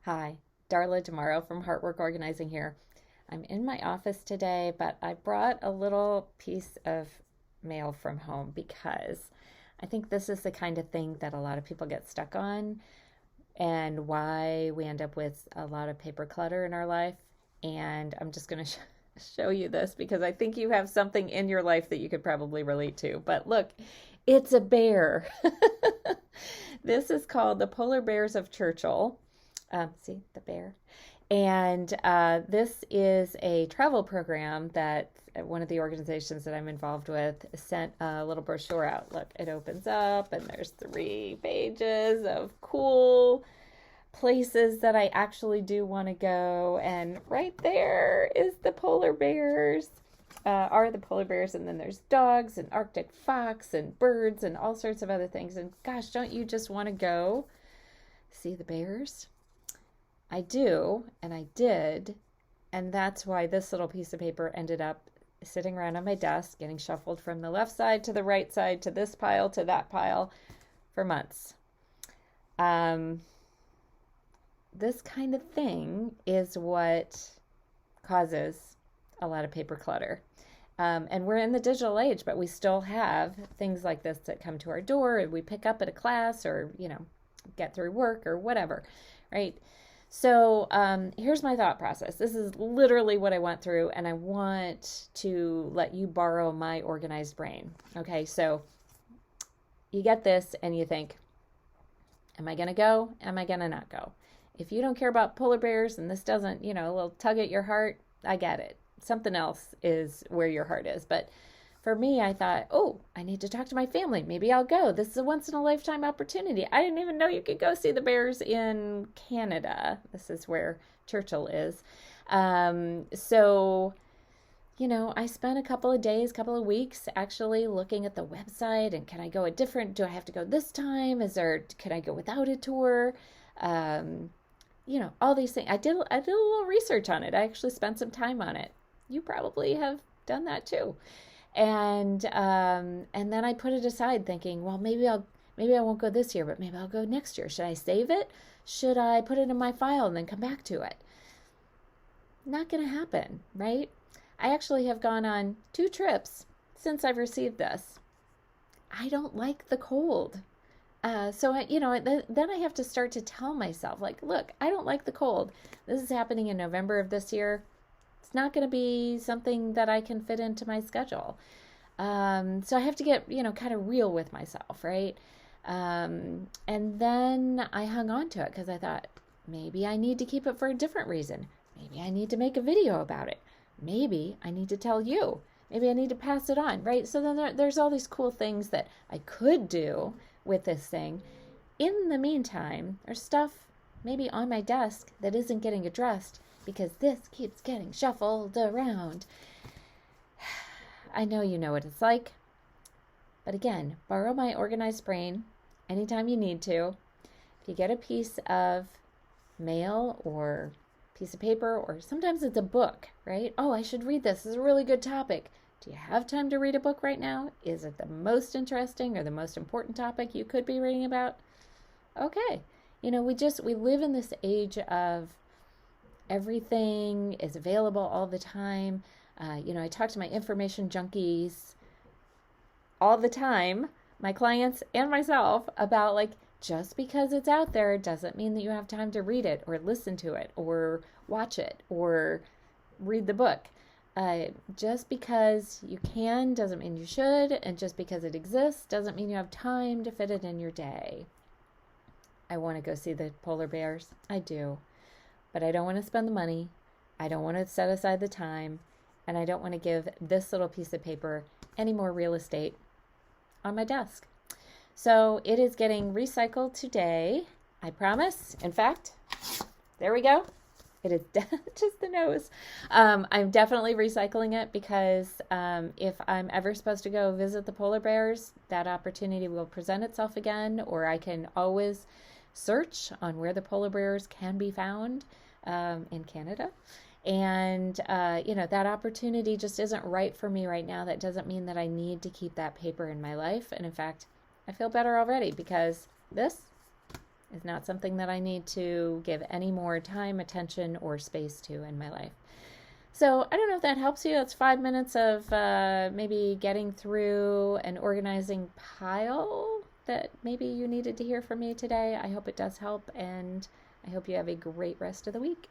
Hi, Darla Tomorrow from HeartWork Organizing here. I'm in my office today, but I brought a little piece of mail from home because I think this is the kind of thing that a lot of people get stuck on and why we end up with a lot of paper clutter in our life. And I'm just going to show you this because I think you have something in your life that you could probably relate to. But look, it's a bear. This is called the Polar Bears of Churchill. See the bear. And this is a travel program that one of the organizations that I'm involved with sent a little brochure out. Look, it opens up, and there's 3 pages of cool places that I actually do want to go. And right there is the polar bears. Are the polar bears, and then there's dogs and Arctic fox and birds and all sorts of other things. And gosh, don't you just want to go see the bears? I do, and I did, and that's why this little piece of paper ended up sitting around on my desk, getting shuffled from the left side to the right side to this pile to that pile for months. Um, this kind of thing is what causes a lot of paper clutter. And we're in the digital age, but we still have things like this that come to our door and we pick up at a class or, get through work or whatever, right? So here's my thought process. This is literally what I went through, and I want to let you borrow my organized brain. Okay, so you get this and you think, am I going to go? Am I going to not go? If you don't care about polar bears and this doesn't, a little tug at your heart, I get it. Something else is where your heart is. But for me, I thought, oh, I need to talk to my family. Maybe I'll go. This is a once in a lifetime opportunity. I didn't even know you could go see the bears in Canada. This is where Churchill is. So, I spent a couple of days, couple of weeks actually looking at the website and can I go do I have to go this time? Can I go without a tour? All these things. I did a little research on it. I actually spent some time on it. You probably have done that too. And then I put it aside thinking, well, maybe I won't go this year, but maybe I'll go next year. Should I save it? Should I put it in my file and then come back to it? Not going to happen, right? I actually have gone on 2 trips since I've received this. I don't like the cold. Then I have to start to tell myself, like, look, I don't like the cold. This is happening in November of this year. It's not going to be something that I can fit into my schedule. So I have to get, kind of real with myself, right? And then I hung on to it because I thought maybe I need to keep it for a different reason. Maybe I need to make a video about it. Maybe I need to tell you. Maybe I need to pass it on, right? So then there's all these cool things that I could do with this thing. In the meantime, there's stuff maybe on my desk that isn't getting addressed because this keeps getting shuffled around. I know you know what it's like. But again, borrow my organized brain anytime you need to. If you get a piece of mail or piece of paper, or sometimes it's a book, right? Oh, I should read this. This is a really good topic. Do you have time to read a book right now? Is it the most interesting or the most important topic you could be reading about? Okay. We live in this age of everything is available all the time. I talk to my information junkies all the time, my clients and myself, about like, just because it's out there doesn't mean that you have time to read it or listen to it or watch it or read the book. Just because you can doesn't mean you should, and just because it exists doesn't mean you have time to fit it in your day. I want to go see the polar bears. I do. But I don't want to spend the money. I don't want to set aside the time. And I don't want to give this little piece of paper any more real estate on my desk. So it is getting recycled today. I promise. In fact, there we go. It is just the nose. I'm definitely recycling it because if I'm ever supposed to go visit the polar bears, that opportunity will present itself again, or I can always search on where the polar bears can be found in Canada. And, that opportunity just isn't right for me right now. That doesn't mean that I need to keep that paper in my life. And in fact, I feel better already because this is not something that I need to give any more time, attention, or space to in my life. So I don't know if that helps you. It's 5 minutes of maybe getting through an organizing pile that maybe you needed to hear from me today. I hope it does help, and I hope you have a great rest of the week.